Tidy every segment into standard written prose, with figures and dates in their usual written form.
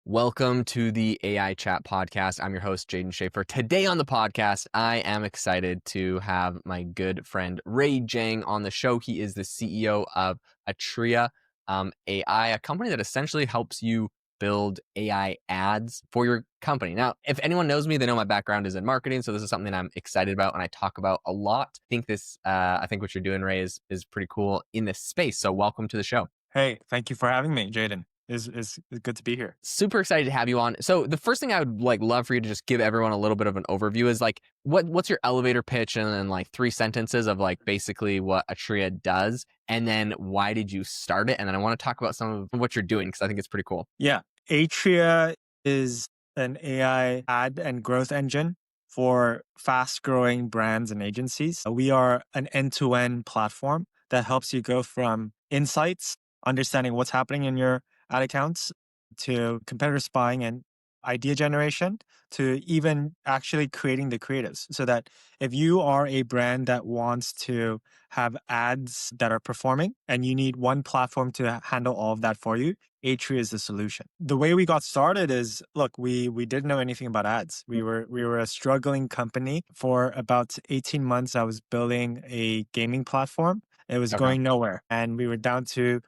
Welcome to the AI Chat Podcast. I'm your host, Jaeden Schafer. Today on the podcast, I am excited to have my good friend Ray Jang on the show. He is the CEO of Atria AI, a company that essentially helps you build AI ads for your company. Now, if anyone knows me, they know my background is in marketing, so this is something I'm excited about and I talk about a lot. I think what you're doing, Ray, is pretty cool in this space. So welcome to the show. Hey, thank you for having me, Jaeden. It's good to be here. Super excited to have you on. So the first thing I would love for you to just give everyone a little bit of an overview is what's your elevator pitch and then three sentences of basically what Atria does, and then why did you start it, and then I want to talk about some of what you're doing because I think it's pretty cool. Yeah, Atria is an AI ad and growth engine for fast-growing brands and agencies. We are an end-to-end platform that helps you go from insights, understanding what's happening in your ad accounts, to competitor spying and idea generation, to even actually creating the creatives. So that if you are a brand that wants to have ads that are performing and you need one platform to handle all of that for you, Atria is the solution. The way we got started is, look, we didn't know anything about ads. We were a struggling company. For about 18 months, I was building a gaming platform. It was Okay. going nowhere. And we were down to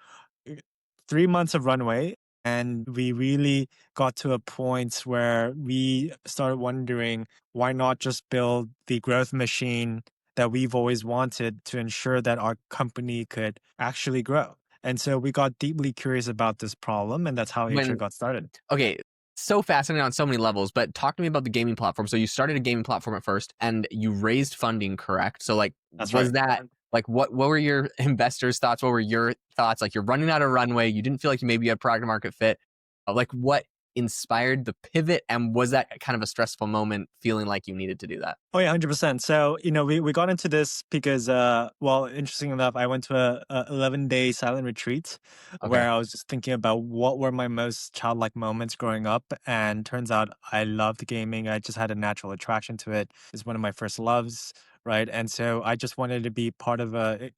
3 months of runway. And we really got to a point where we started wondering, why not just build the growth machine that we've always wanted to ensure that our company could actually grow. And so we got deeply curious about this problem, and that's how Atria When got started. Okay, so fascinating on so many levels, but talk to me about the gaming platform. So you started a gaming platform at first and you raised funding, correct? So That's was right. that what were your investors' thoughts? What were your thoughts? You're running out of runway, you didn't feel like you had product market fit. What inspired the pivot, and was that kind of a stressful moment feeling like you needed to do that? Oh yeah, 100%. So, we got into this because, interesting enough, I went to a 11-day silent retreat Okay. where I was just thinking about what were my most childlike moments growing up. And turns out I loved gaming. I just had a natural attraction to it. It's one of my first loves. Right. And so I just wanted to be part of a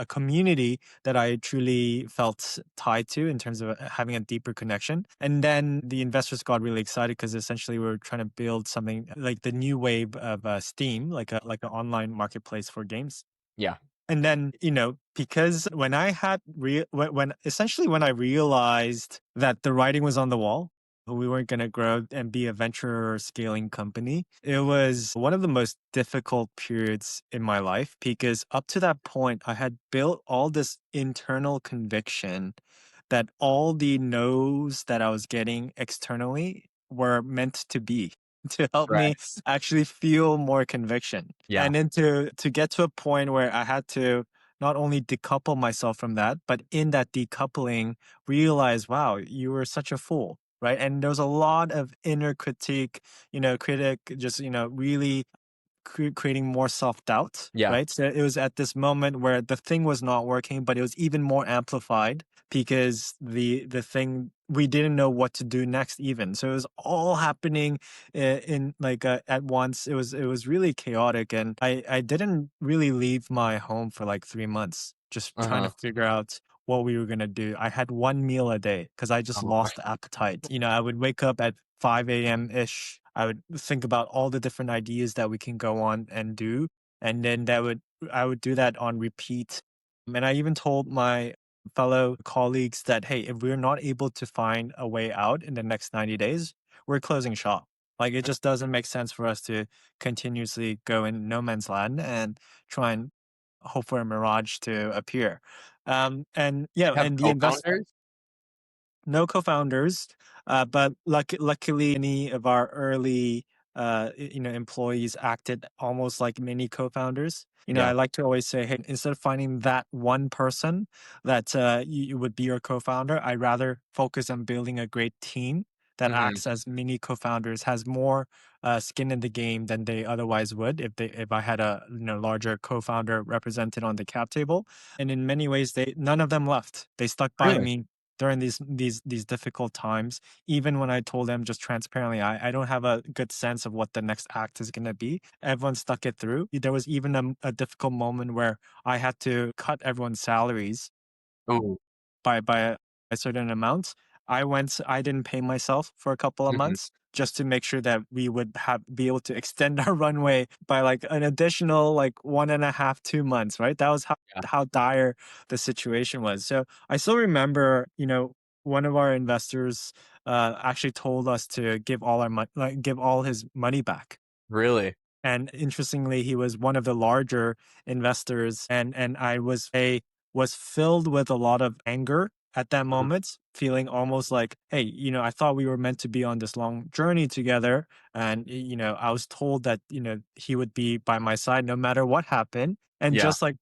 community that I truly felt tied to in terms of having a deeper connection. And then the investors got really excited because essentially we were trying to build something like the new wave of Steam, like an online marketplace for games. Yeah. And then, because when I had when I realized that the writing was on the wall, we weren't going to grow and be a venture scaling company, it was one of the most difficult periods in my life because up to that point, I had built all this internal conviction that all the no's that I was getting externally were meant to be to help me Right. actually feel more conviction. Yeah. And then to get to a point where I had to not only decouple myself from that, but in that decoupling, realize, wow, you were such a fool. Right. And there was a lot of inner critique, critic, just, really creating more self-doubt, Yeah. right? So it was at this moment where the thing was not working, but it was even more amplified because the thing, we didn't know what to do next even. So it was all happening at once. It was really chaotic, and I didn't really leave my home for like 3 months, just trying to Uh-huh. figure out what we were going to do. I had one meal a day because I just Oh boy. lost appetite. I would wake up at 5 a.m. ish. I would think about all the different ideas that we can go on and do. And then I would do that on repeat. And I even told my fellow colleagues that, hey, if we're not able to find a way out in the next 90 days, we're closing shop. Like, it just doesn't make sense for us to continuously go in no man's land and try and hope for a mirage to appear. And yeah, Have and the invest co-founders? no co-founders, but luckily, any of our early, employees acted almost like mini co-founders. I Yeah. like to always say, hey, instead of finding that one person that you would be your co-founder, I'd rather focus on building a great team that Hmm. acts as mini co-founders, has more skin in the game than they otherwise would if I had a larger co-founder represented on the cap table. And in many ways, none of them left. They stuck by Really? me during these difficult times. Even when I told them just transparently, I don't have a good sense of what the next act is going to be, everyone stuck it through. There was even a difficult moment where I had to cut everyone's salaries Oh. by a certain amount. I didn't pay myself for a couple of Mhm. months just to make sure that we would be able to extend our runway by like an additional like 1.5, 2 months, right? That was Yeah. how dire the situation was. So I still remember, one of our investors actually told us to give all our money, like give all his money back. Really? And interestingly, he was one of the larger investors, and was filled with a lot of anger at that Mhm. moment, feeling almost like, hey, I thought we were meant to be on this long journey together, and I was told that he would be by my side no matter what happened, and Yeah. just like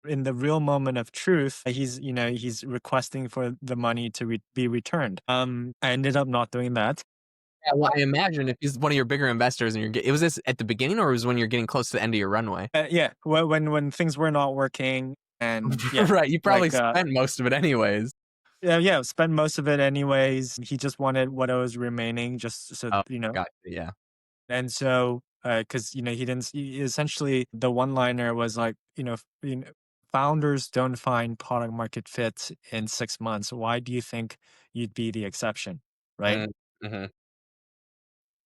in the real moment of truth, he's requesting for the money to be returned. I ended up not doing that. Yeah, well, I imagine if he's one of your bigger investors and was this at the beginning or was when you're getting close to the end of your runway? Yeah, when things were not working, and yeah, Right, you probably like spent most of it anyways. yeah, yeah, spend most of it anyways. He just wanted what was remaining, just so Oh, gotcha, yeah. and so because he didn't. Essentially, the one liner was like, founders don't find product market fit in 6 months. Why do you think you'd be the exception, right? Mm, mhm,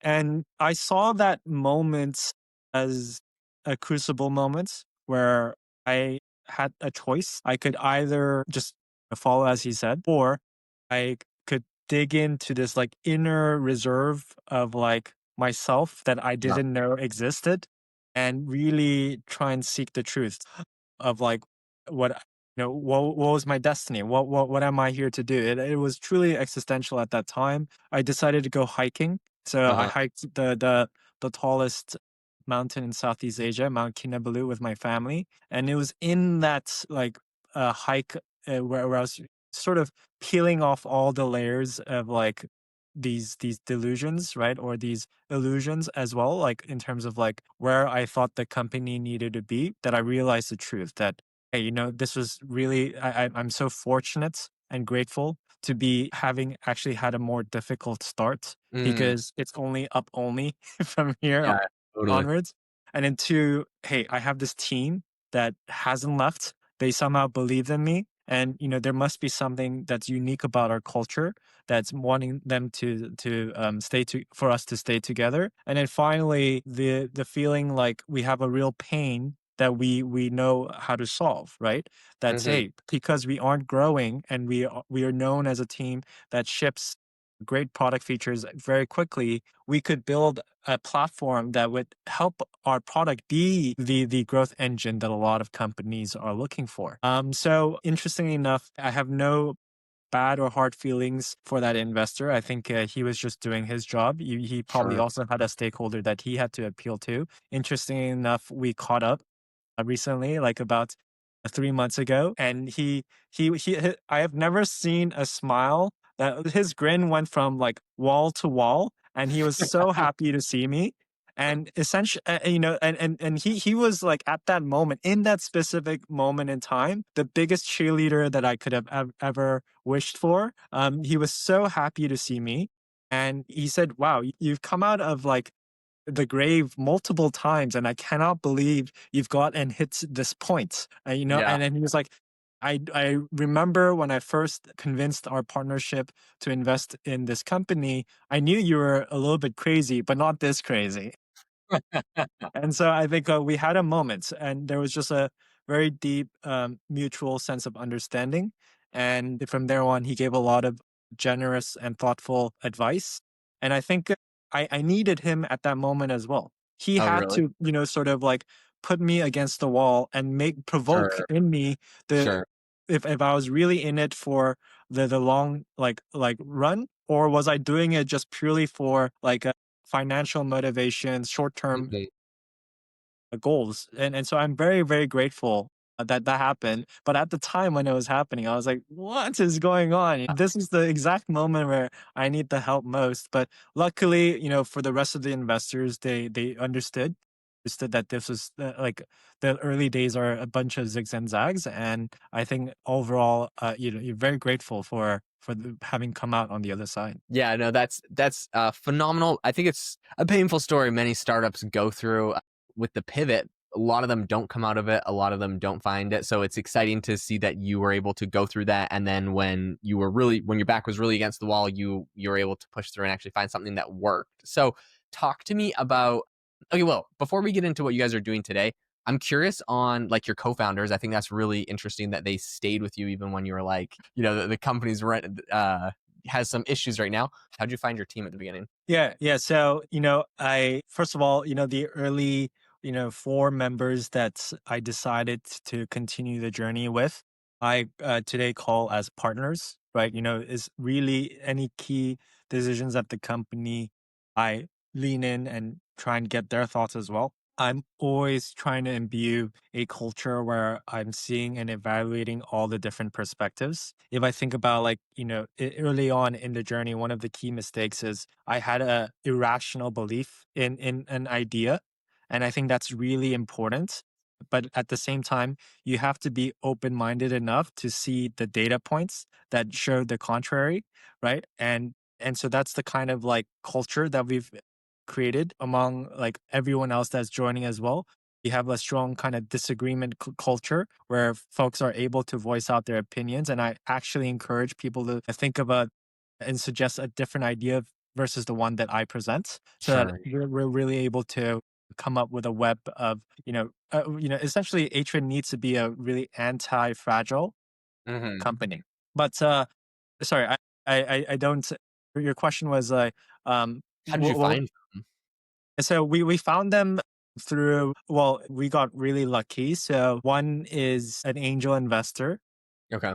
And I saw that moment as a crucible moment where I had a choice. I could either just follow as he said, or I could dig into this like inner reserve of like myself that I yeah, didn't know existed and really try and seek the truth of like what what was my destiny, what am I here to do. It was truly existential at that time. I decided to go hiking, so I uh-huh, hiked the tallest mountain in Southeast Asia, Mount Kinabalu, with my family, and it was in that like hike where I was sort of peeling off all the layers of like these delusions, right, or these illusions as well, like in terms of like where I thought the company needed to be, that I realized the truth that, hey, this was really, I'm so fortunate and grateful to be having actually had a more difficult start, mm, because it's only up only from here yeah, totally, onwards. And then two, hey, I have this team that hasn't left. They somehow believe in me. And there must be something that's unique about our culture that's wanting them to stay to for us to stay together. And then finally, the feeling like we have a real pain that we know how to solve, right? That's, mhm, hey, because we aren't growing and we are known as a team that ships great product features very quickly, we could build a platform that would help our product be the growth engine that a lot of companies are looking for. So interestingly enough, I have no bad or hard feelings for that investor. I think he was just doing his job. He probably sure, also had a stakeholder that he had to appeal to. Interestingly enough, we caught up recently, like about 3 months ago, and I have never seen a smile that his grin went from like wall to wall, and he was so happy to see me. And essentially, and he was like at that moment, in that specific moment in time, the biggest cheerleader that I could have ever wished for. He was so happy to see me, and he said, "Wow, you've come out of like the grave multiple times, and I cannot believe you've got and hit this point." yeah. And then he was like, I remember when I first convinced our partnership to invest in this company, I knew you were a little bit crazy, but not this crazy. And so I think we had a moment, and there was just a very deep mutual sense of understanding. And from there on, he gave a lot of generous and thoughtful advice. And I think I needed him at that moment as well. He Oh, had really? to, sort of like put me against the wall and provoke Sure, in me the sure, if I was really in it for the long like run, or was I doing it just purely for like a financial motivation, short term mhm, goals. And so I'm very, very grateful that that happened. But at the time when it was happening, I was like, what is going on? This is the exact moment where I need the help most. But luckily, for the rest of the investors, they understood that this was like the early days are a bunch of zigs and zags. And I think overall, you're very grateful for having come out on the other side. yeah, no, that's phenomenal. I think it's a painful story many startups go through with the pivot, a lot of them don't come out of it. A lot of them don't find it. So it's exciting to see that you were able to go through that. And then when your back was really against the wall, you were able to push through and actually find something that worked. So talk to me about, okay, well, before we get into what you guys are doing today, I'm curious on like your co-founders. I think that's really interesting that they stayed with you even when you were like, the company's rent has some issues right now. How'd you find your team at the beginning? Yeah, yeah. So, I first of all, the early, four members that I decided to continue the journey with, I today call as partners, right? Is really any key decisions at the company, I lean in and try and get their thoughts as well. I'm always trying to imbue a culture where I'm seeing and evaluating all the different perspectives. If I think about like, early on in the journey, one of the key mistakes is I had a irrational belief in an idea. And I think that's really important. But at the same time, you have to be open-minded enough to see the data points that show the contrary, right? And so that's the kind of like culture that we've created among like everyone else that's joining as well. You have a strong kind of disagreement culture where folks are able to voice out their opinions. And I actually encourage people to think about and suggest a different idea versus the one that I present so that Sure. we're really able to come up with a web of, essentially Atria needs to be a really anti-fragile Hmm. company. But sorry, I don't, your question was like, How did you what, find them? so we found them through, well, we got really lucky. So one is an angel investor, Okay.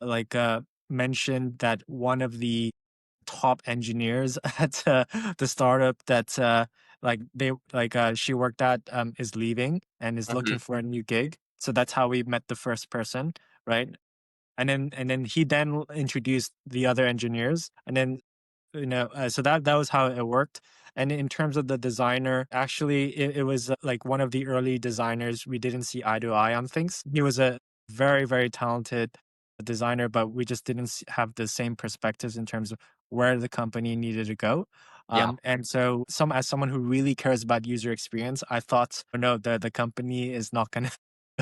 like mentioned that one of the top engineers at the startup that she worked at is leaving and is Hmm. looking for a new gig. So that's how we met the first person, right? And then he then introduced the other engineers, and then so that was how it worked. And in terms of the designer, actually it was like one of the early designers. We didn't see eye to eye on things. He was a very, very talented designer, but we just didn't have the same perspectives in terms of where the company needed to go. Yeah. And so as someone who really cares about user experience, I thought, "Oh, no, the company is not going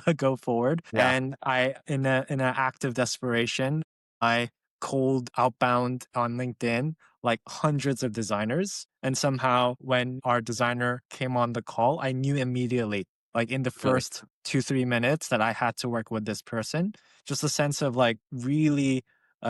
to go forward." Yeah. And I, in an act of desperation, I cold outbound on LinkedIn like hundreds of designers. And somehow when our designer came on the call, I knew immediately, like in the Really. first 2, 3 minutes, that I had to work with this person. Just a sense of like really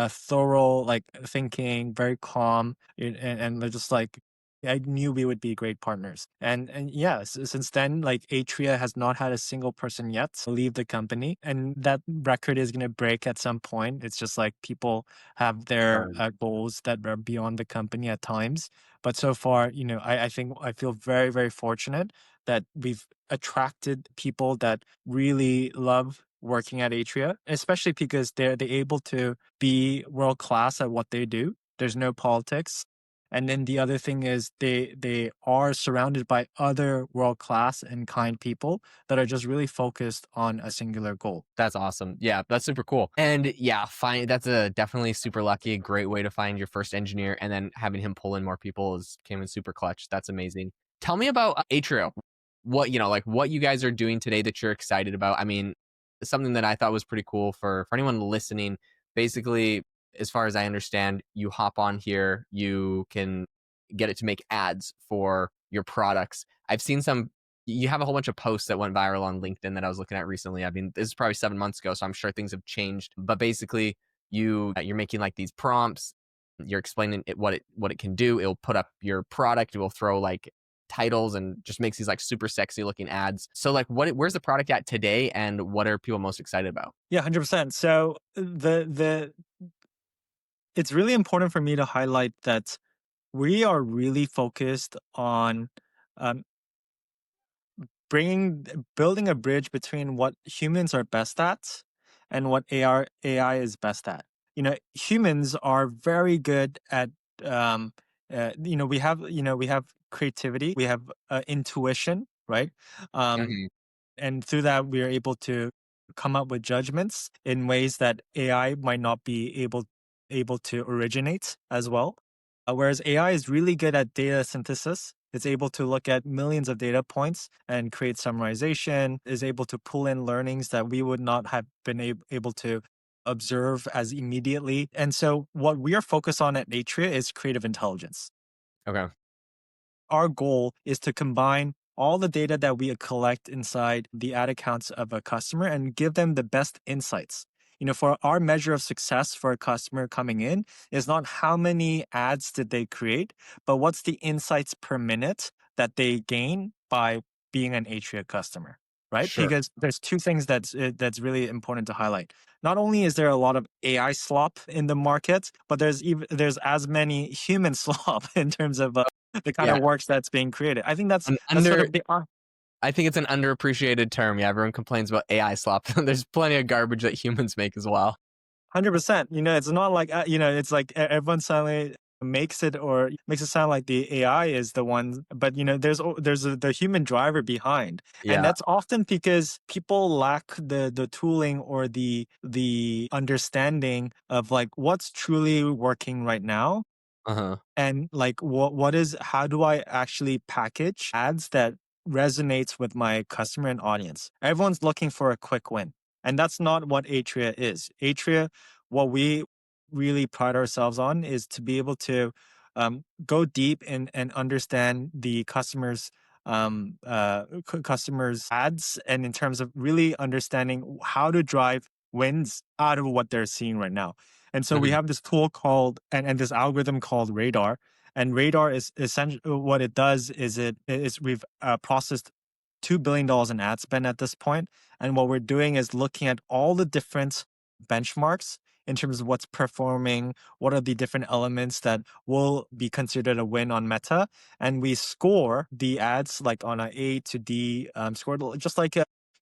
thorough, like thinking, very calm, and they're just like, I knew we would be great partners. And yes, since then, like Atria has not had a single person yet leave the company. And that record is going to break at some point. It's just like people have their Sure. goals that are beyond the company at times. But so far, I think I feel very, very fortunate that we've attracted people that really love working at Atria, especially because they're able to be world class at what they do. There's no politics. And then the other thing is they are surrounded by other world class and kind people that are just really focused on a singular goal. That's awesome. Yeah, that's super cool. And yeah, fine. That's a definitely super lucky, a great way to find your first engineer, and then having him pull in more people came in super clutch. That's amazing. Tell me about Atrio. What like what you guys are doing today that you're excited about. I mean, something that I thought was pretty cool for anyone listening. Basically, as far as I understand, you hop on here, you can get it to make ads for your products. I've seen some, you have a whole bunch of posts that went viral on LinkedIn that I was looking at recently. I mean, this is probably 7 months ago, so I'm sure things have changed. But basically, you're making like these prompts. You're explaining what it can do. It'll put up your product. It will throw like titles and just makes these like super sexy looking ads. So like, where's the product at today, and what are people most excited about? Yeah, 100%. So the it's really important for me to highlight that we are really focused on um, building a bridge between what humans are best at and what AI is best at. Humans are very good at we have creativity, we have intuition, right? Um, Hmm. and through that, we are able to come up with judgments in ways that AI might not be able to originate as well. Whereas AI is really good at data synthesis, It's able to look at millions of data points and create summarization, is able to pull in learnings that we would not have been able to observe as immediately. And so what we are focused on at Atria is creative intelligence. Okay. Our goal is to combine all the data that we collect inside the ad accounts of a customer and give them the best insights. For our measure of success for a customer coming in is not how many ads did they create, but what's the insights per minute that they gain by being an Atria customer, right? Sure. Because there's two things that's really important to highlight. Not only is there a lot of AI slop in the market, but there's as many human slop in terms of the kind Yeah. of works that's being created. I think An that's sort under of the I think it's an underappreciated term. Yeah, everyone complains about AI slop. There's plenty of garbage that humans make as well. 100%. It's not like it's like everyone suddenly makes it or makes it sound like the AI is the one, but the human driver behind, and Yeah. that's often because people lack the tooling or the understanding of like what's truly working right now. Uh-huh. And like how do I actually package ads that resonates with my customer and audience? Everyone's looking for a quick win. And that's not what Atria is. Atria, what we really pride ourselves on is to be able to go deep and understand the customers ads, and in terms of really understanding how to drive wins out of what they're seeing right now. And so we Mhm. have this tool called and this algorithm called Radar. And Radar is essentially what it does is we've processed $2 billion in ad spend at this point. And what we're doing is looking at all the different benchmarks in terms of what's performing, what are the different elements that will be considered a win on Meta. And we score the ads like on A to D score, just like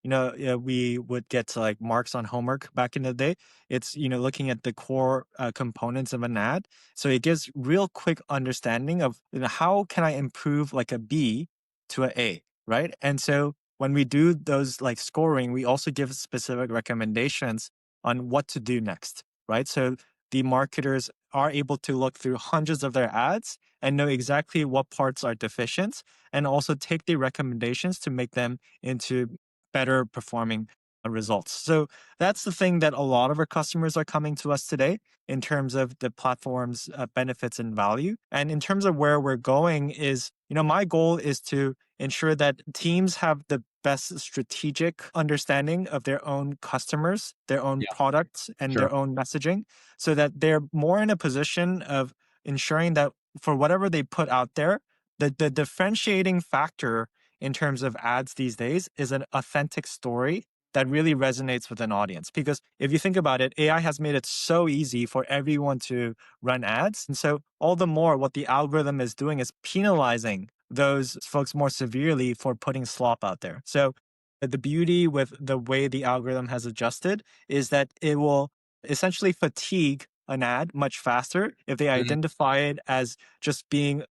we would get to like marks on homework back in the day. It's looking at the core components of an ad, so it gives real quick understanding of how can I improve like a B to a A, right? And so when we do those like scoring, we also give specific recommendations on what to do next, right? So the marketers are able to look through hundreds of their ads and know exactly what parts are deficient, and also take the recommendations to make them into better performing results. So that's the thing that a lot of our customers are coming to us today in terms of the platform's benefits and value. And in terms of where we're going is, my goal is to ensure that teams have the best strategic understanding of their own customers, their own Yeah, products, and sure. their own messaging, so that they're more in a position of ensuring that for whatever they put out there, the differentiating factor in terms of ads these days is an authentic story that really resonates with an audience. Because if you think about it, AI has made it so easy for everyone to run ads. And so, all the more, what the algorithm is doing is penalizing those folks more severely for putting slop out there. So, the beauty with the way the algorithm has adjusted is that it will essentially fatigue an ad much faster if they Mhm. identify it as just being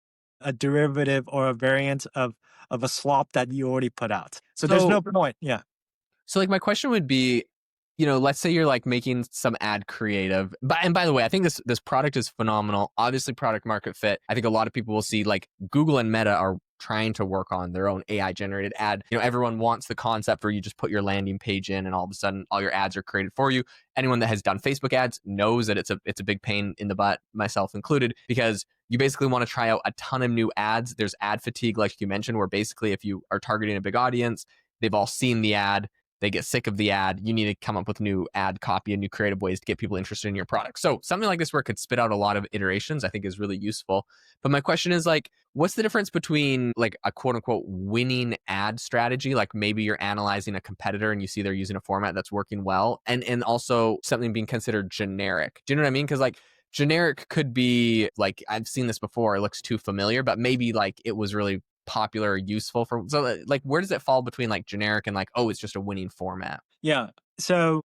a derivative or a variant of a slop that you already put out. So there's So no point. Yeah. So like my question would be, let's say you're like making some ad creative. But and by the way, I think this product is phenomenal. Obviously product market fit. I think a lot of people will see like Google and Meta are trying to work on their own AI generated ad. Everyone wants the concept where you just put your landing page in and all of a sudden all your ads are created for you. Anyone that has done Facebook ads knows that it's a big pain in the butt, myself included, because you basically want to try out a ton of new ads. There's ad fatigue, like you mentioned, where basically if you are targeting a big audience, they've all seen the ad, they get sick of the ad. You need to come up with new ad copy and new creative ways to get people interested in your product. So something like this where it could spit out a lot of iterations, I think is really useful. But my question is like, what's the difference between like a quote unquote winning ad strategy? Like maybe you're analyzing a competitor and you see they're using a format that's working well, and also something being considered generic. Do you know what I mean? Because like generic could be like, I've seen this before, it looks too familiar, but maybe like it was really popular or useful for, so like where does it fall between like generic and like, oh, it's just a winning format? Yeah. So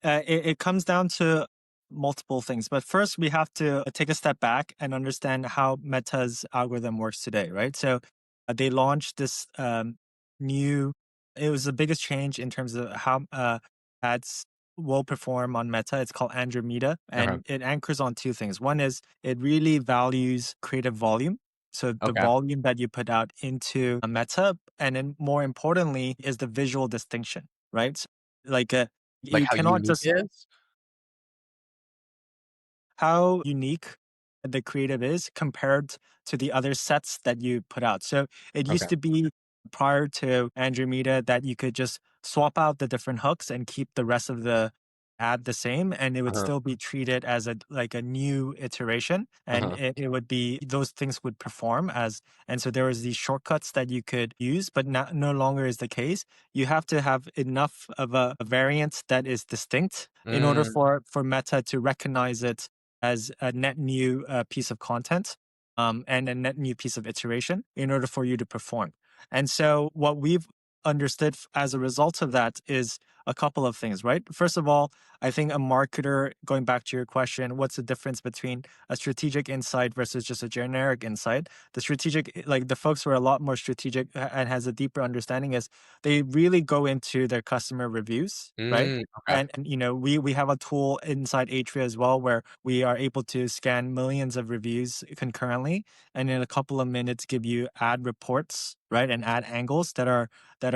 it comes down to multiple things. But first, we have to take a step back and understand how Meta's algorithm works today, right? So they launched this new, it was the biggest change in terms of how ads will perform on Meta. It's called Andromeda, Okay. and it anchors on two things. One is it really values creative volume. So the Okay. volume that you put out into a Meta, and then more importantly, is the visual distinction, right? So, like Like you how cannot unique just it is? how unique the creative is compared to the other sets that you put out. So it Okay. used to be prior to Andromeda that you could just swap out the different hooks and keep the rest of the ad the same, and it would Uh-huh. still be treated as a new iteration, and Uh-huh. it would be those things would perform as. And so there was these shortcuts that you could use, but no longer is the case. You have to have enough of a variant that is distinct in order Mm, for Meta to recognize it as a net new piece of content, and a net new piece of iteration in order for you to perform. And so, what we've understood as a result of that is a couple of things, right? First of all, I think a marketer, going back to your question, what's the difference between a strategic insight versus just a generic insight? The strategic, like the folks who are a lot more strategic and has a deeper understanding, is they really go into their customer reviews, right? okay. And we have a tool inside Atria as well where we are able to scan millions of reviews concurrently, and in a couple of minutes give you ad reports, right, and ad angles that are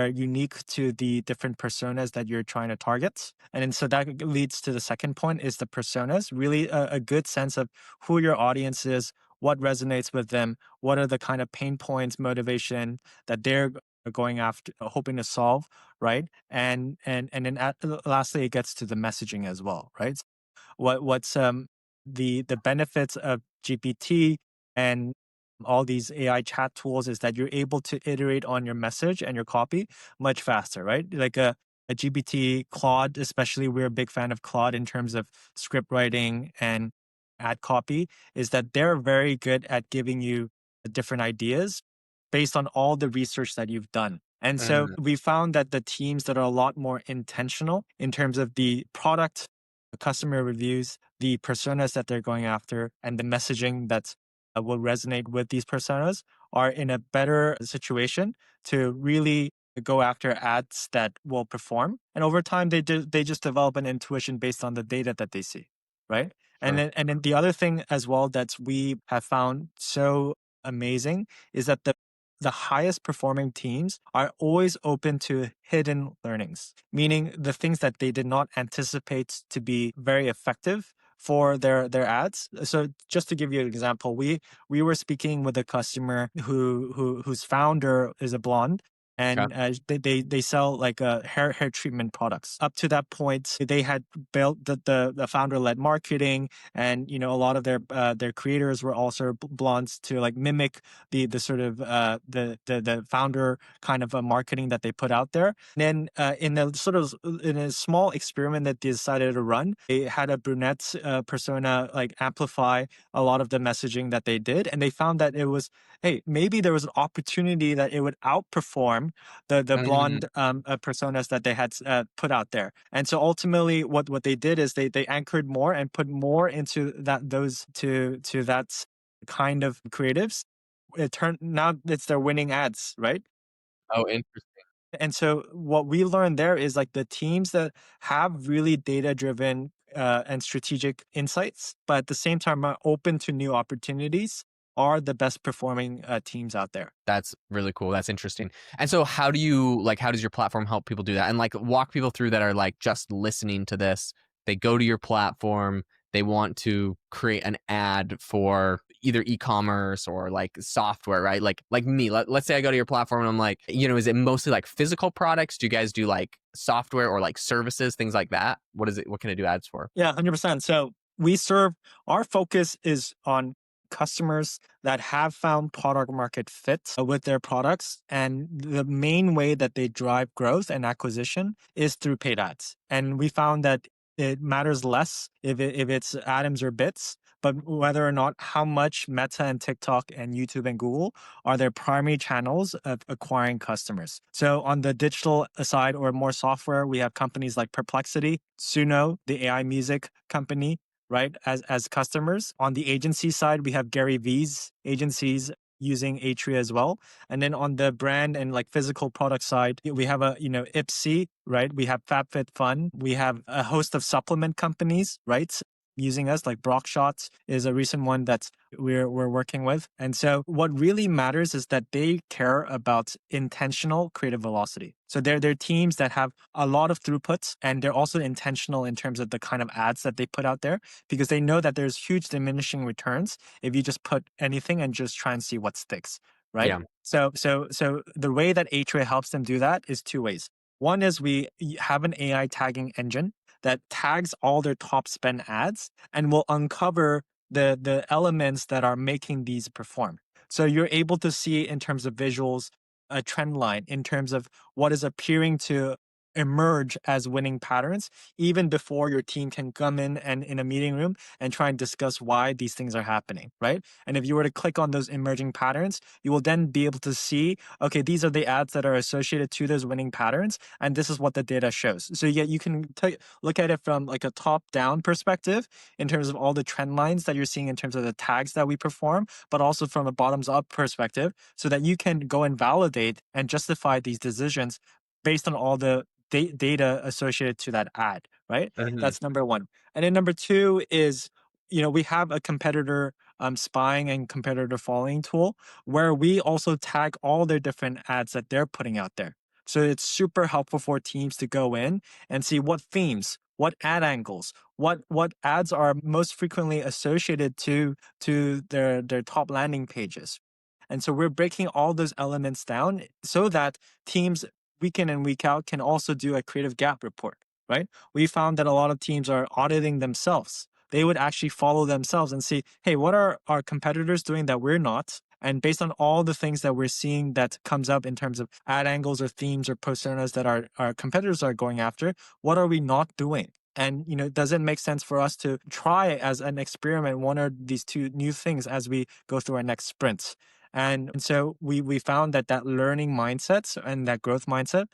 unique to the different personas that you're trying to target. And then so that leads to the second point is the personas, really a good sense of who your audience is, what resonates with them, what are the kind of pain points, motivation that they're going after, hoping to solve, right? And then lastly, it gets to the messaging as well, right? What's the benefits of GPT and all these AI chat tools is that you're able to iterate on your message and your copy much faster, right? Like a GPT, Claude, especially we're a big fan of Claude in terms of script writing and ad copy, is that they're very good at giving you different ideas based on all the research that you've done. And so Mm, we found that the teams that are a lot more intentional in terms of the product, the customer reviews, the personas that they're going after, and the messaging that will resonate with these personas are in a better situation to really go after ads that will perform. And over time, they just develop an intuition based on the data that they see, right? sure. And then the other thing as well that we have found so amazing is that the highest performing teams are always open to hidden learnings, meaning the things that they did not anticipate to be very effective for their ads. So just to give you an example, we were speaking with a customer whose founder is a blonde, Okay. and they sell like hair treatment products. Up to that point, they had built the founder led marketing, and a lot of their creators were also blondes to like mimic the sort of the founder kind of a marketing that they put out there. And then in a small experiment that they decided to run, they had a brunette persona like amplify a lot of the messaging that they did, and they found that it was, hey, maybe there was an opportunity that it would outperform the Mm, blonde personas that they had put out there. And so ultimately, what they did is they anchored more and put more into those to that kind of creatives. It turned now it's their winning ads, right? oh, interesting. And so what we learned there is like the teams that have really data driven and strategic insights, but at the same time are open to new opportunities, are the best performing teams out there. That's really cool. That's interesting. And so how does your platform help people do that? And like walk people through that are like just listening to this. They go to your platform, they want to create an ad for either e-commerce or like software, right? Like me. Let's say I go to your platform and I'm like, is it mostly like physical products? Do you guys do like software or like services, things like that? What is it? What can I do ads for? Yeah, 100%. So we serve, our focus is on customers that have found product market fit with their products. And the main way that they drive growth and acquisition is through paid ads. And we found that it matters less if it's atoms or bits, but whether or not how much Meta and TikTok and YouTube and Google are their primary channels of acquiring customers. So on the digital side or more software, we have companies like Perplexity, Suno, the AI music company, right, as customers. On the agency side, we have Gary V's agencies using Atria as well. And then on the brand and like physical product side, we have Ipsy, right? We have FabFitFun. We have a host of supplement companies, right? using us, like Brock Shots is a recent one that we're working with. And so what really matters is that they care about intentional creative velocity. So they're teams that have a lot of throughputs, and they're also intentional in terms of the kind of ads that they put out there, because they know that there's huge diminishing returns if you just put anything and just try and see what sticks, right? Yeah. So the way that Atria helps them do that is two ways. One is we have an AI tagging engine that tags all their top spend ads and will uncover the elements that are making these perform. So you're able to see in terms of visuals a trend line in terms of what is appearing to emerge as winning patterns even before your team can come in and in a meeting room and try and discuss why these things are happening, right? And if you were to click on those emerging patterns, you will then be able to see, okay, these are the ads that are associated to those winning patterns, and this is what the data shows. So yeah, you can look at it from like a top down perspective in terms of all the trend lines that you're seeing in terms of the tags that we perform, but also from a bottoms up perspective, so that you can go and validate and justify these decisions based on all the data associated to that ad, right? Mhm. That's number one. And then number two is, we have a competitor spying and competitor following tool where we also tag all their different ads that they're putting out there. So it's super helpful for teams to go in and see what themes, what ad angles, what ads are most frequently associated to their top landing pages. And so we're breaking all those elements down so that teams week in and week out can also do a creative gap report, right? We found that a lot of teams are auditing themselves. They would actually follow themselves and see, hey, what are our competitors doing that we're not? And based on all the things that we're seeing that comes up in terms of ad angles or themes or personas that our competitors are going after, what are we not doing? And does it make sense for us to try as an experiment one or these two new things as we go through our next sprints? And so we found that learning mindset and that growth mindset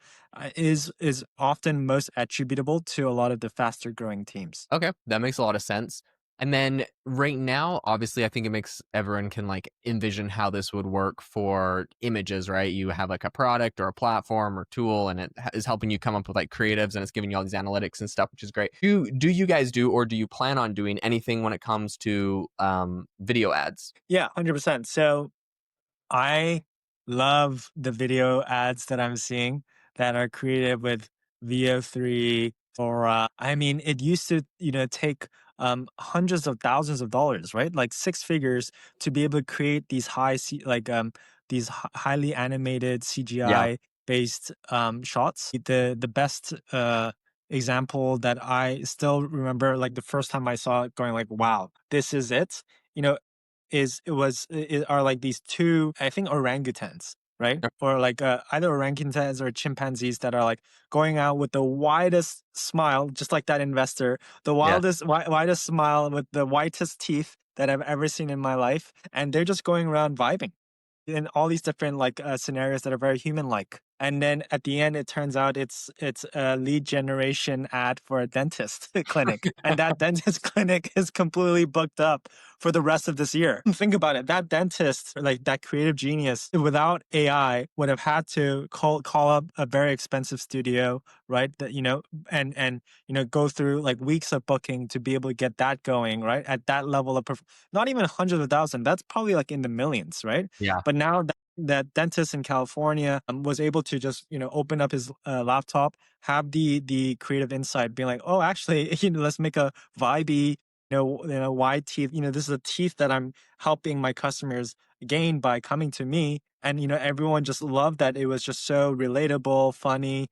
is often most attributable to a lot of the faster growing teams. Okay, that makes a lot of sense. And then right now, obviously, I think it makes everyone can like envision how this would work for images, right? You have like a product or a platform or tool, and it is helping you come up with like creatives, and it's giving you all these analytics and stuff, which is great. Do you guys do, or do you plan on doing anything when it comes to video ads? Yeah, 100%. So I love the video ads that I'm seeing that are created with VO3 or I mean, it used to, take hundreds of thousands of dollars, right? Like six figures to be able to create these these highly animated Yeah. CGI based shots. The best example that I still remember, like the first time I saw it, going like, wow, this is it. You know, are like these two, I think, orangutans, right? Or like either orangutans or chimpanzees that are like going out with the widest smile, just like that investor, the Yeah. widest smile with the whitest teeth that I've ever seen in my life, and they're just going around vibing in all these different like scenarios that are very human like. And then at the end, it turns out it's a lead generation ad for a dentist clinic, and that dentist clinic is completely booked up for the rest of this year. Think about it. That dentist, like that creative genius, without AI, would have had to call up a very expensive studio, right? That and go through like weeks of booking to be able to get that going, right? At that level of not even hundreds of thousands. That's probably like in the millions, right? Yeah. But now that dentist in California was able to just open up his laptop, have the creative insight, being like, oh, actually, let's make a vibey, wide teeth. This is a teeth that I'm helping my customers gain by coming to me, and everyone just loved that. It was just so relatable, funny,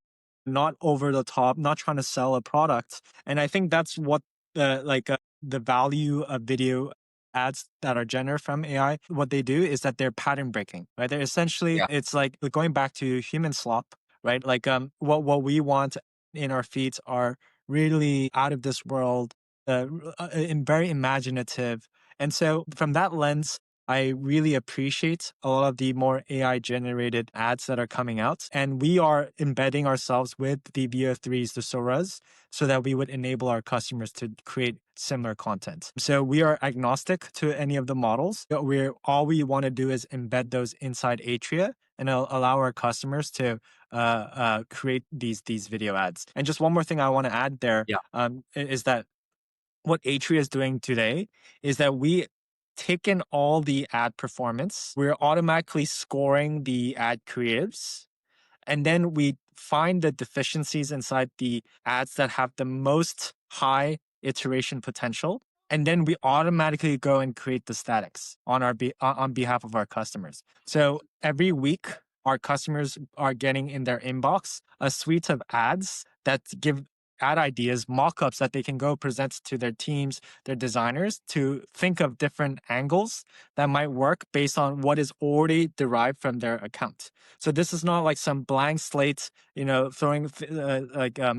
not over the top, not trying to sell a product. And I think that's what the value of video ads that are generated from AI, what they do is that they're pattern breaking, right? They're essentially, Yeah. it's like going back to human slop, right? Like what we want in our feeds are really out of this world, and very imaginative. And so from that lens, I really appreciate a lot of the more AI generated ads that are coming out. And we are embedding ourselves with the VO3s, the Soras, so that we would enable our customers to create similar content. So we are agnostic to any of the models. All we want to do is embed those inside Atria and allow our customers to create these video ads. And just one more thing I want to add there Yeah. is that what Atria is doing today is that we take in all the ad performance. We're automatically scoring the ad creatives, and then we find the deficiencies inside the ads that have the most high iteration potential. And then we automatically go and create the statics on behalf of our customers. So every week, our customers are getting in their inbox a suite of ads that give ad ideas, mock-ups that they can go present to their teams, their designers, to think of different angles that might work based on what is already derived from their account. So this is not like some blank slate, throwing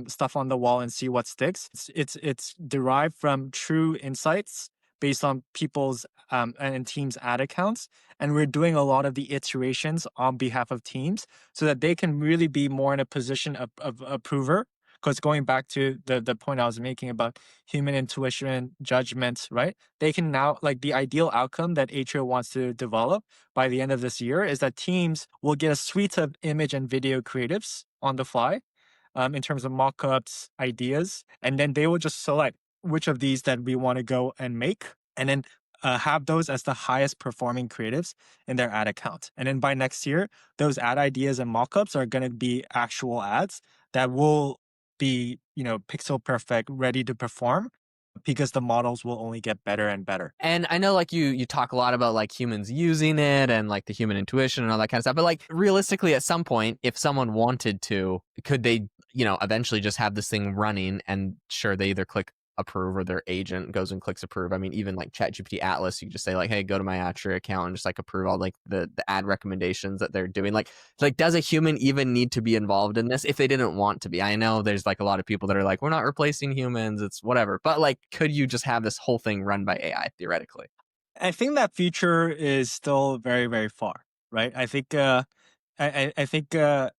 stuff on the wall and see what sticks. It's derived from true insights based on people's and teams' ad accounts, and we're doing a lot of the iterations on behalf of teams so that they can really be more in a position of approver. Because going back to the point I was making about human intuition, judgment, right? They can now, like, the ideal outcome that Atria wants to develop by the end of this year is that teams will get a suite of image and video creatives on the fly, in terms of mock-ups, ideas, and then they will just select which of these that we want to go and make, and then have those as the highest performing creatives in their ad account. And then by next year, those ad ideas and mock-ups are going to be actual ads that will be, pixel perfect, ready to perform, because the models will only get better and better. And I know, like, you talk a lot about like humans using it and like the human intuition and all that kind of stuff, but like realistically at some point, if someone wanted to, could they, eventually just have this thing running and sure, they either click approve or their agent goes and clicks approve. I mean, even like ChatGPT Atlas, you just say like, hey, go to my Atria account and just like approve all like the ad recommendations that they're doing. Like does a human even need to be involved in this if they didn't want to be? I know there's like a lot of people that are like, we're not replacing humans, it's whatever. But like, could you just have this whole thing run by AI theoretically? I think that future is still very, very far, right? I think I think that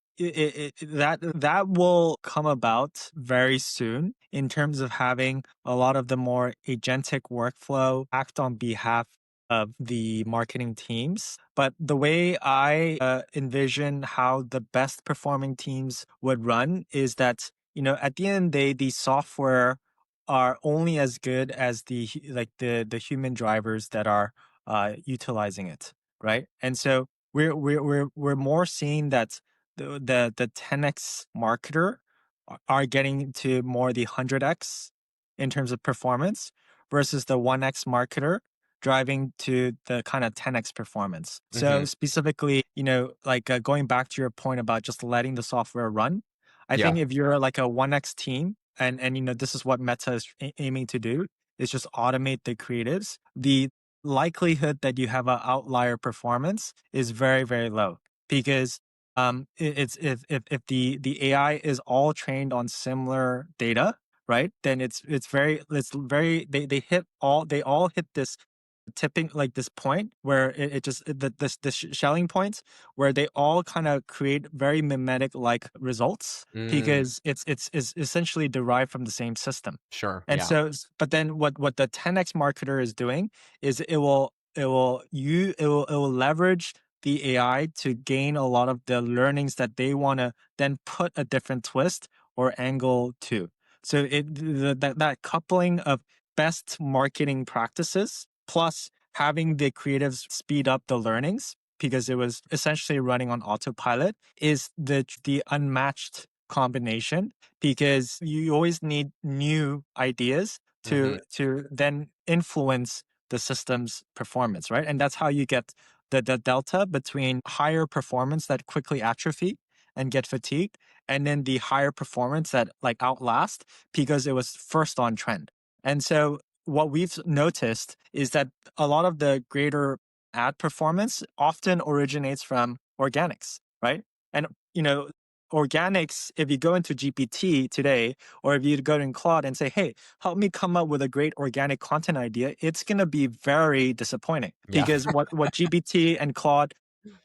will come about very soon in terms of having a lot of the more agentic workflow act on behalf of the marketing teams. But the way I envision how the best performing teams would run is that, at the end of the day, the software are only as good as the human drivers that are utilizing it, right? And so we're more seeing that the 10x marketer are getting to more the 100x in terms of performance versus the 1x marketer driving to the kind of 10x performance. So specifically, going back to your point about just letting the software run, I Yeah. think if you're like a 1x team, and this is what Meta is aiming to do, is just automate the creatives, the likelihood that you have an outlier performance is very, very low, because it's if the AI is all trained on similar data, right? Then they all hit this tipping, like this point where it just the shelling points where they all kind of create very mimetic like results, Mm, because it's essentially derived from the same system. sure. And Yeah. so, but then what the 10x marketer is doing is it will leverage the AI to gain a lot of the learnings that they want to then put a different twist or angle to. So that coupling of best marketing practices plus having the creatives speed up the learnings, because it was essentially running on autopilot, is the unmatched combination, because you always need new ideas to then influence the system's performance, right? And that's how you get the delta between higher performance that quickly atrophy and get fatigued, and then the higher performance that like outlast because it was first on trend. And so what we've noticed is that a lot of the greater ad performance often originates from organics, right? And organics, if you go into GPT today, or if you go in Claude and say, hey, help me come up with a great organic content idea, it's going to be very disappointing, Yeah. because what GPT and Claude,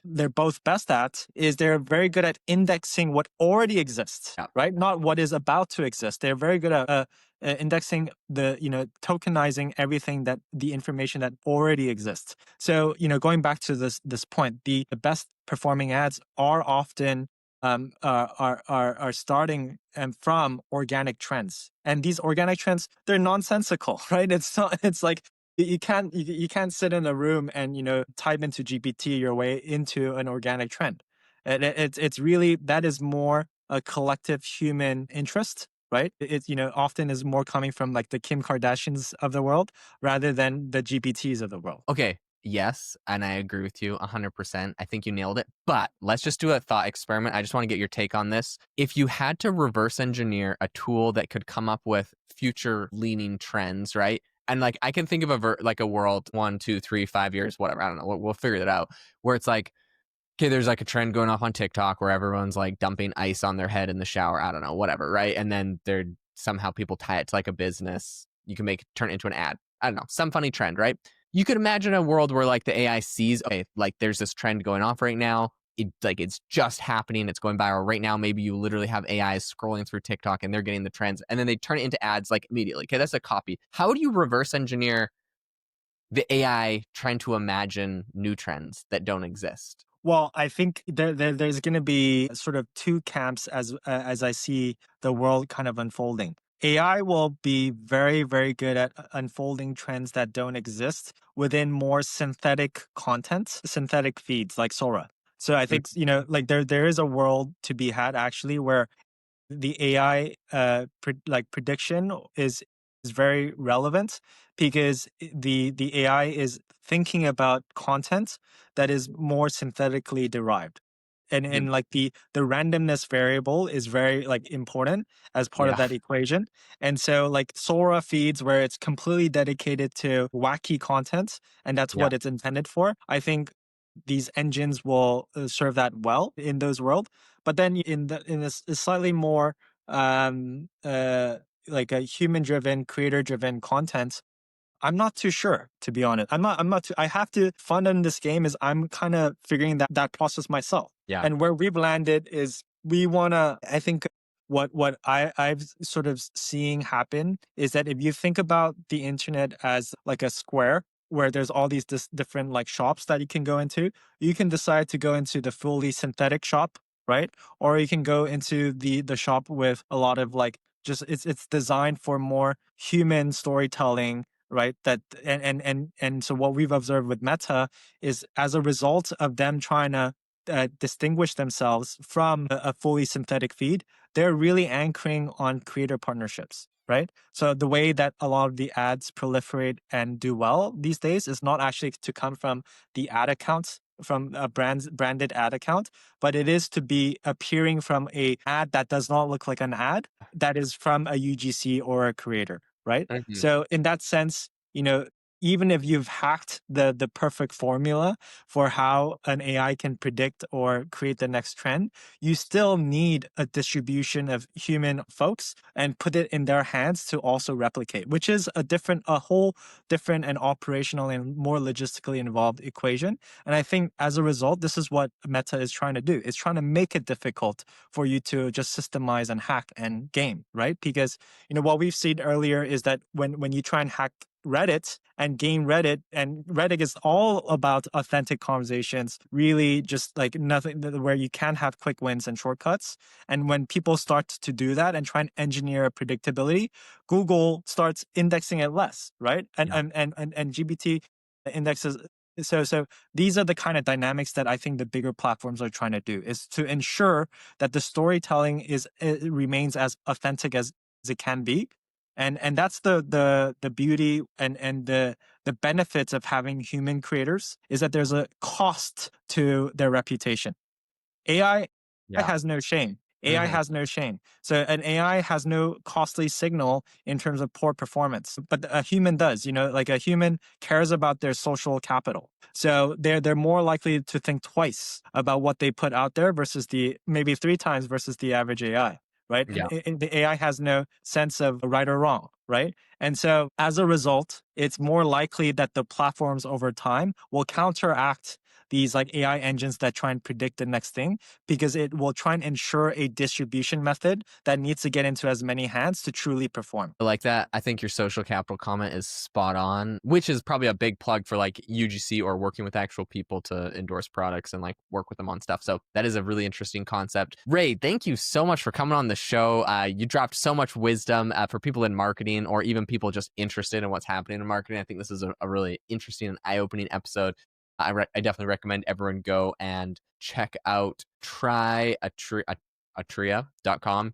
they're both best at is they're very good at indexing what already exists, Yeah. right? Not what is about to exist. They're very good at indexing tokenizing everything, that the information that already exists. So, going back to this point, the best performing ads are often are starting from organic trends, and these organic trends, they're nonsensical, right? It's not. It's like you can't sit in a room and type into GPT your way into an organic trend. It's really, that is more a collective human interest, right? It often is more coming from like the Kim Kardashians of the world rather than the GPTs of the world. Okay. Yes, and I agree with you 100%. I think you nailed it. But let's just do a thought experiment. I just want to get your take on this. If you had to reverse engineer a tool that could come up with future leaning trends, right? And like I can think of like a world 1, 2, 3, 5 years, whatever. I don't know. We'll figure that out. Where it's like, okay, there's like a trend going off on TikTok where everyone's like dumping ice on their head in the shower. I don't know, whatever, right? And then they're somehow people tie it to like a business. You can turn it into an ad. I don't know, some funny trend, right? You could imagine a world where like the AI sees, okay, like there's this trend going off right now. It's just happening. It's going viral right now. Maybe you literally have AIs scrolling through TikTok and they're getting the trends, and then they turn it into ads like immediately. Okay, that's a copy. How do you reverse engineer the AI trying to imagine new trends that don't exist? Well, I think there's going to be sort of two camps as I see the world kind of unfolding. AI will be very, very good at unfolding trends that don't exist within more synthetic content, synthetic feeds like Sora. So I Mm, think, like there is a world to be had actually where the AI prediction is very relevant because the AI is thinking about content that is more synthetically derived. yep. And like the randomness variable is very like important as part of Yeah. that equation. And so like Sora feeds where it's completely dedicated to wacky content and that's Yeah. what it's intended for. I think these engines will serve that well in those worlds. But then in this slightly more um uh like a human driven, creator driven content, I'm not too sure, to be honest. I'm not too, I have to fun in this game is I'm kind of figuring that process myself. Yeah. And where we've landed is we wanna, I think what I've sort of seeing happen is that if you think about the internet as like a square where there's all these different like shops that you can go into, you can decide to go into the fully synthetic shop, right? Or you can go into the shop with a lot of like just it's designed for more human storytelling, right? That and so what we've observed with Meta is as a result of them trying to distinguish themselves from a fully synthetic feed, they're really anchoring on creator partnerships, right? So the way that a lot of the ads proliferate and do well these days is not actually to come from the ad accounts, from a branded ad account, but it is to be appearing from a ad that does not look like an ad, that is from a UGC or a creator, right? Mhm. So in that sense, even if you've hacked the perfect formula for how an AI can predict or create the next trend, you still need a distribution of human folks and put it in their hands to also replicate, which is a whole different and operational and more logistically involved equation. And I think as a result, this is what Meta is trying to do. It's trying to make it difficult for you to just systemize and hack and game, right? Because what we've seen earlier is that when you try and hack Reddit and game Reddit, and Reddit is all about authentic conversations, really just like nothing where you can have quick wins and shortcuts. And when people start to do that and try and engineer predictability, Google starts indexing it less, right? And Yeah. GPT indexes. So these are the kind of dynamics that I think the bigger platforms are trying to do, is to ensure that the storytelling it remains as authentic as it can be. And that's the beauty and the benefits of having human creators, is that there's a cost to their reputation. AI Yeah. has no shame. AI Mhm. has no shame. So an AI has no costly signal in terms of poor performance, but a human does. Like a human cares about their social capital. So they're more likely to think twice about what they put out there versus maybe three times versus the average AI. Right. Yeah. And the AI has no sense of right or wrong. Right. And so as a result, it's more likely that the platforms over time will counteract these like AI engines that try and predict the next thing, because it will try and ensure a distribution method that needs to get into as many hands to truly perform. I like that. I think your social capital comment is spot on, which is probably a big plug for like UGC or working with actual people to endorse products and like work with them on stuff. So that is a really interesting concept. Ray, thank you so much for coming on the show. You dropped so much wisdom for people in marketing or even people just interested in what's happening in marketing. I think this is a really interesting and eye-opening episode. I definitely recommend everyone go and check out Atria.com,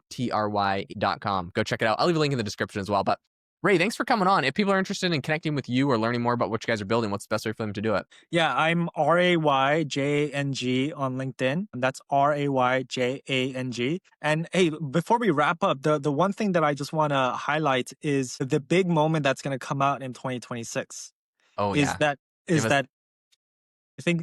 TRY.com. Go check it out. I'll leave a link in the description as well. But Ray, thanks for coming on. If people are interested in connecting with you or learning more about what you guys are building, what's the best way for them to do it? Yeah, I'm RayJang on LinkedIn. That's RayJang. And hey, before we wrap up, the one thing that I just want to highlight is the big moment that's going to come out in 2026. Oh Is yeah. that Give is us that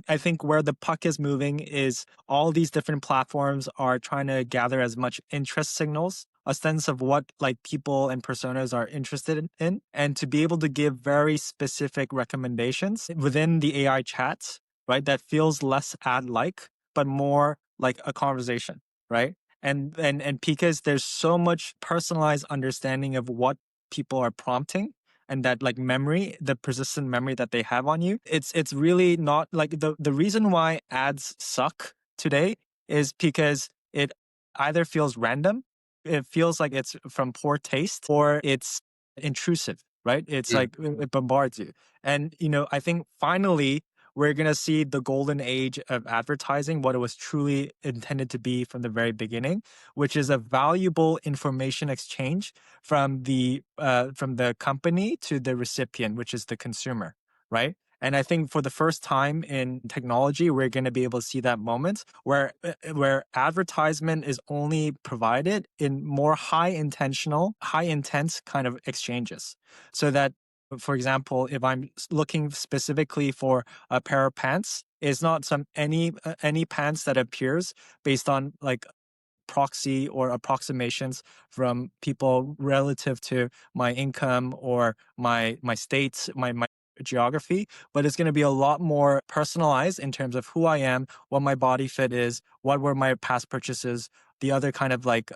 I think where the puck is moving is all these different platforms are trying to gather as much interest signals, a sense of what like people and personas are interested in, and to be able to give very specific recommendations within the AI chats, right? That feels less ad-like, but more like a conversation, right? And because there's so much personalized understanding of what people are prompting, and that like memory, the persistent memory that they have on you, it's really not like the reason why ads suck today is because it either feels random, it feels like it's from poor taste, or it's intrusive, right? It's mm, like it bombards you. And I think finally we're going to see the golden age of advertising, what it was truly intended to be from the very beginning, which is a valuable information exchange from the company to the recipient, which is the consumer, right? And I think for the first time in technology, we're going to be able to see that moment where advertisement is only provided in more high intense kind of exchanges, so that, for example, if I'm looking specifically for a pair of pants, it's not any pants that appears based on like proxy or approximations from people relative to my income or my states, my geography, but it's going to be a lot more personalized in terms of who I am, what my body fit is, what were my past purchases, the other kind of like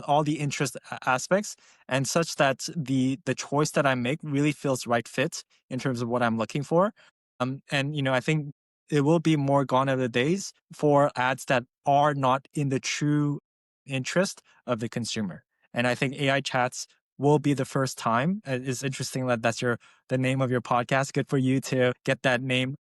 all the interest aspects, and such that the choice that I make really feels right fit in terms of what I'm looking for. And I think it will be more gone are the days for ads that are not in the true interest of the consumer. And I think AI chats will be the first time. It's interesting that that's the name of your podcast. Good for you to get that name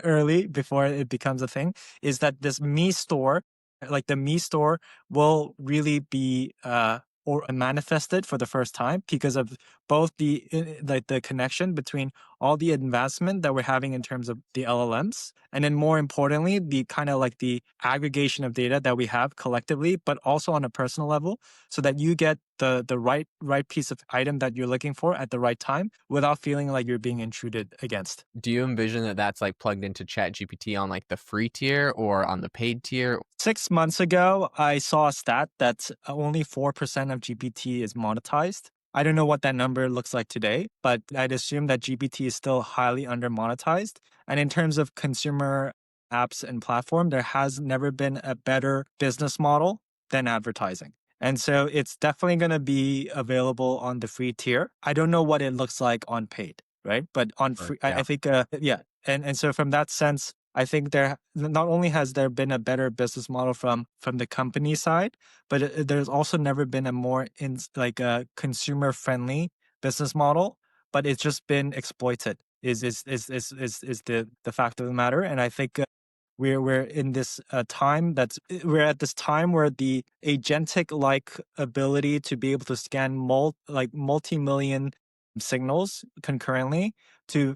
early before it becomes a thing. Is that this me store, like the me store, will really be or manifested for the first time because of both the connection between all the advancement that we're having in terms of the LLMs, and then more importantly, the kind of like the aggregation of data that we have collectively, but also on a personal level, so that you get the right piece of item that you're looking for at the right time without feeling like you're being intruded against. do you envision that that's like plugged into Chat GPT on like the free tier or on the paid tier? 6 months ago, I saw a stat that only 4% of GPT is monetized. I don't know what that number looks like today, but I'd assume that GPT is still highly under monetized. And in terms of consumer apps and platform, there has never been a better business model than advertising. And so it's definitely going to be available on the free tier. I don't know what it looks like on paid, right? But on Or, free, I yeah. think, yeah. And so from that sense, I think there not only has there been a better business model from the company side, but there's also never been a more like a consumer friendly business model. But it's just been exploited. Is the fact of the matter? And I think we're in this time we're at this time where the agentic like ability to be able to scan multi-million signals concurrently to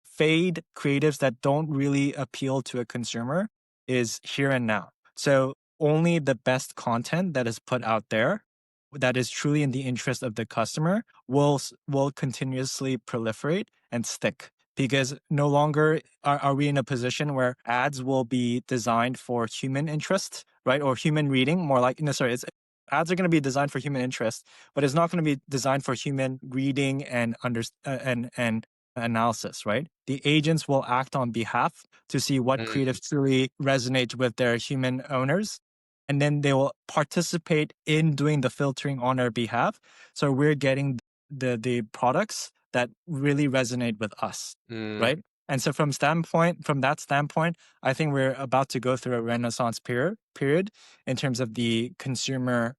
fade creatives that don't really appeal to a consumer is here and now. So only the best content that is put out there that is truly in the interest of the customer will continuously proliferate and stick, because no longer are we in a position where ads will be designed for human interest, right? Or human reading, more like, no, sorry, it's ads are going to be designed for human interest, but it's not going to be designed for human reading and analysis, right? The agents will act on behalf to see what Mm, creative truly resonates with their human owners. And then they will participate in doing the filtering on our behalf. So we're getting the products that really resonate with us, mm. right? And so from that standpoint, I think we're about to go through a renaissance period in terms of the consumer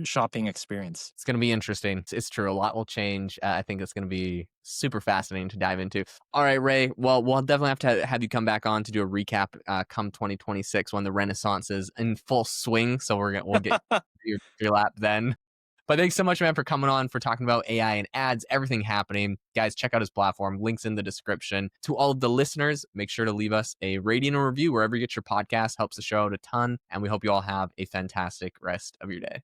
shopping experience. It's going to be interesting. It's true. A lot will change. I think it's going to be super fascinating to dive into. All right, Ray. Well, we'll definitely have to have you come back on to do a recap come 2026 when the Renaissance is in full swing. So we'll get your lap then. But thanks so much, man, for coming on, for talking about AI and ads, everything happening. Guys, check out his platform. Links in the description. To all of the listeners, make sure to leave us a rating or review wherever you get your podcast. Helps the show out a ton. And we hope you all have a fantastic rest of your day.